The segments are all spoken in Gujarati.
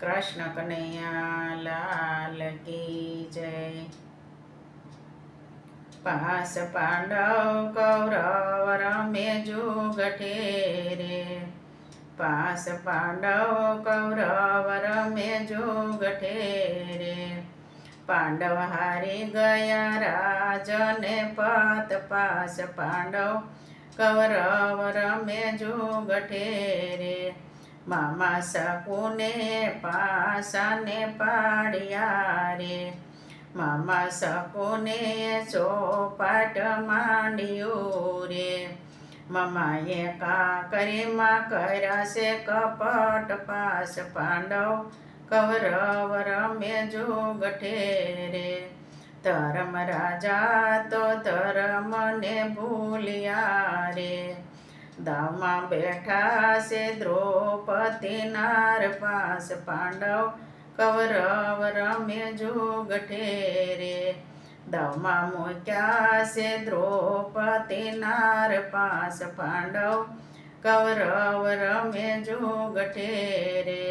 કૃષ્ણ કનૈયા લાલ કી જય। પાસ પાંડવ કૌરવ રમે જુગટે રે। પાસ પાંડવ કૌરવ રમે જુગટે રે। પાંડવ હારી ગયા રાજને પત। પાસ પાંડવ કૌરવ રમે જુગટે રે। મામા શકુને પાસાને પાડ્યા રે। મામા શકુને ચોપાટ માંડ્યું રે। મામાએ કાકરીમાં કર્યા છે કપટ। પાસ પાંડવ કૌરવ રમે જુગટે રે। ધર્મ રાજા તો ધર્મને ભૂલ્યા રે। દાવમાં બેઠા છે દ્રૌપદી નાર। પાસ પાંડવ કૌરવ રમે જુગટે રે। દાવમાં મૂક્યા છે દ્રૌપદી નાર। પાસ પાંડવ કૌરવ રમે જુગટે રે।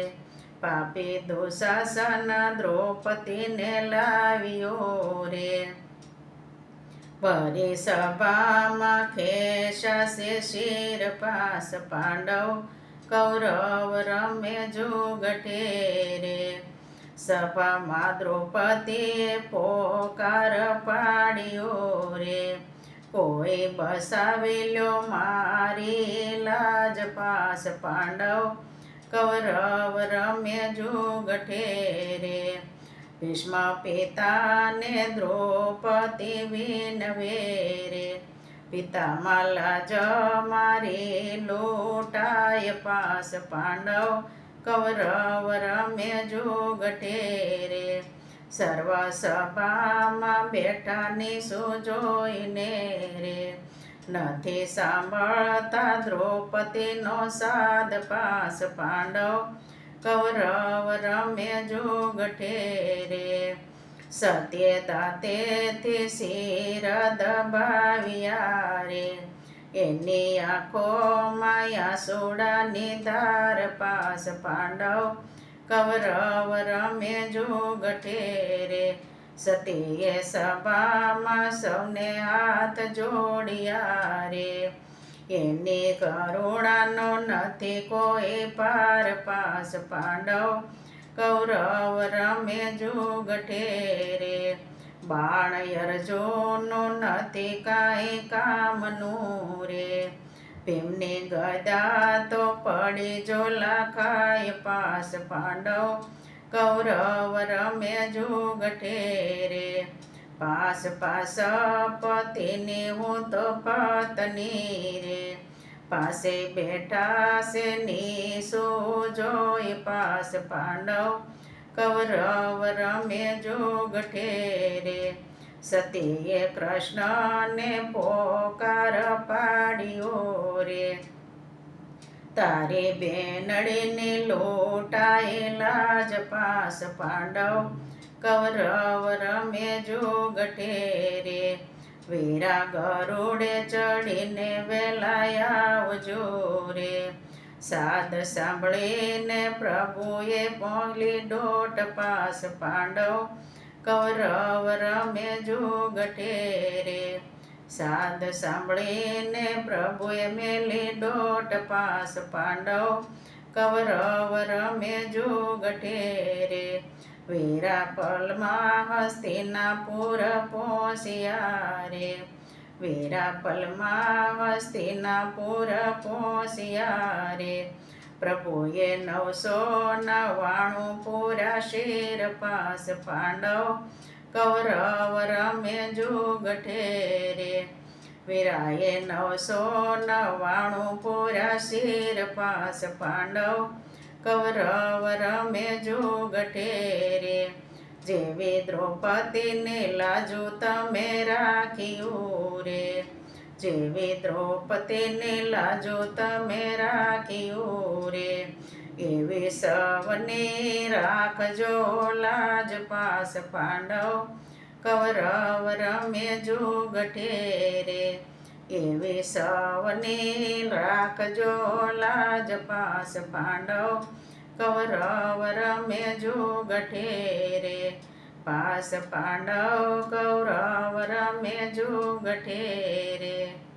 પાપી દુશાસન દ્રૌપદીને લાવ્યો રે। ભરી સભામાં ખેંચાશે શિર। પાસ પાંડવ કૌરવ રમે જુગટે રે। સભામાં દ્રૌપદીએ પોકાર પાડ્યો રે। કોઈ બસાવી લ્યો મારી લાજ। પાસ પાંડવ કૌરવ રમે જુગટે રે। ભીષ્મ પિતાને દ્રૌપદી વિનવે રે। પિતામાં લાજ મારી લૂંટાય। પાસ પાંડવ કૌરવ રમે જુગટે રે। સર્વ સભામાં બેઠાની જોઈને રે। નથી સાંભળતા દ્રૌપદીનો સાદ। પાસ પાંડવ કૌરવ રમે જુગટે રે। સત્ય દાંતેથી શિર દબાવ્યા રે। એની આંખોમાં આંસુડાની ધાર। પાસ પાંડવ કૌરવ રમે જુગટે રે। સતીએ સભામાં સૌને હાથ જોડ્યા રે। એની કરુણાનો નથી કોઈ પાર। પાસ પાંડવ કૌરવ રમે જુગટે રે। બાણ અર્જુનનું નથી કાંઈ કામનું રે। ભીમની ગદા તો પડી ઝોલા ખાય। પાસ પાંડવ કૌરવ રમે જુગટે રે। પાસ પાસ પતિની હું તો પત્ની રે। પાસે બેઠા છે નીસુ જોઈ। પાસ પાંડવ કૌરવ રમે જુગટે રે। સતીએ કૃષ્ણને પોકાર પાડ્યો રે। તારી બેનડીની લૂંટાય લાજ। પાસ પાંડવ કૌરવ રમે જુગટે રે। વીરા ગરુડે ચડીને વેલાય આવજો રે। સાદ સાંભળીને પ્રભુએ પોંગલી દોટ। પાસ પાંડવ કૌરવ રમે જુગટે રે। સાદ સાંભળીને પ્રભુએ મેલી દોટ। પાસ પાંડવ કૌરવ રમે જુગટે રે। વીરાપલમાં હસ્તિનાપુર પહોંચ્યા રે। વીરાપલમાં હસ્તિનાપુર પહોંચ્યા રે। પ્રભુએ 999 પૂરા શિર। પાસ પાંડવ કૌરવ રમે જુગટે રે। વીરાએ 999 પૂરા શિર। પાસ પાંડવ કૌરવ રમે જુગટે રે। જેવી દ્રૌપદીની લાજુ તમે રાખ્યું રે। જેવી દ્રૌપદીની લાજુ તમે રાખ્યું રે। એવી સૌની રાખજો લાજ। પાસ પાંડવ કૌરવ રમે જુગટે રે। એવી સૌની રાખજો લાજ. પાસ પાંડવ કૌરવ રમે જુગઠે રે. પાસ પાંડવ કૌરવ રમે જુગઠે રે.